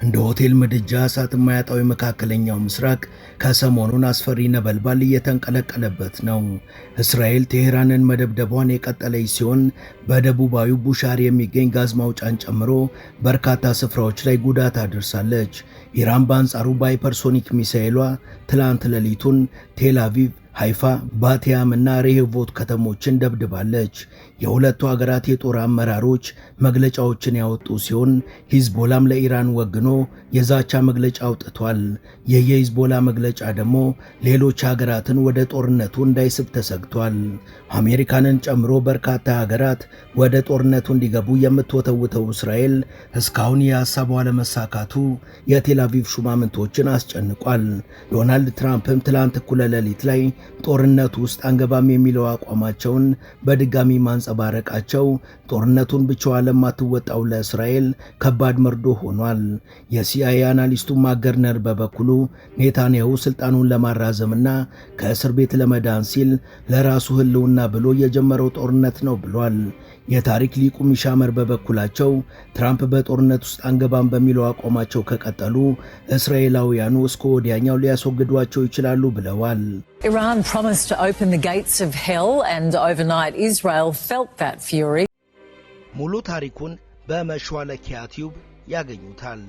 እንደ ሆቴል ምድጃ እሳት የማያጣው የመካከለኛው ምስራቅ ከሰሞኑን አስፈሪ ነበልባል እየተንቀለቀለበት ነው። እስራኤል ቴሄራንን መደብደቧን የቀጠለች ሲሆን በደቡባዊው ቡሻር የሚገኝ ጋዝ ማውጫን ጨምሮ በርካታ ስፍራዎች ላይ ጉዳት አድርሳለች። ኢራን በአንጻሩ በሃይፐርሶኒክ ሚሳኤሏ ትላንት ሌሊቱን ቴል አቪቭ፣ ሃይፋ፣ ባቲያም እና ሬሆቮት ከተሞችን ደብድባለች። የሁለቱ ሀገራት የጦር አመራሮች መግለጫዎችን ያወጡ ሲሆን ሂዝቦላም ለኢራን ወግኖ የዛቻ መግለጫ አውጥቷል። የሂዝቦላ መግለጫ ደግሞ ሌሎች ሀገራትን ወደ ጦርነቱ እንዳይስብ ተሰግቷል። አሜሪካንን ጨምሮ በርካታ ሀገራት ወደ ጦርነቱ እንዲገቡ የምትወተውተው እስራኤል እስካሁን የሐሳቧ አለመሳካቱ የቴል አቪቭ ሹማምንቶችን አስጨንቋል። ዶናልድ ትራምፕም ትላንት እኩለ ሌሊት ላይ ጦርነቱ ውስጥ አንገባም የሚለው አቋማቸውን በድጋሚ ማንጸባረቃቸው ጦርነቱን ብቻዋን ለማትወጣው ለእስራኤል ከባድ መርዶ ሆኗል። የሲአይኤ አናሊስቱ ማገርነር በበኩሉ ኔታንያሁ ስልጣኑን ለማራዘምና ከእስር ቤት ለመዳን ሲል ለራሱ ሕልውና ብሎ የጀመረው ጦርነት ነው ብሏል። የታሪክ ሊቁ ሚሻመር በበኩላቸው ትራምፕ በጦርነት ውስጥ አንገባም በሚለው አቋማቸው ከቀጠሉ እስራኤላውያኑ እስከ ወዲያኛው ሊያስወግዷቸው ይችላሉ ብለዋል። Iran promised to open the gates of hell and overnight Israel felt that fury. ሙሉ ታሪኩን በመሿለኪያ ቲዩብ ያገኙታል።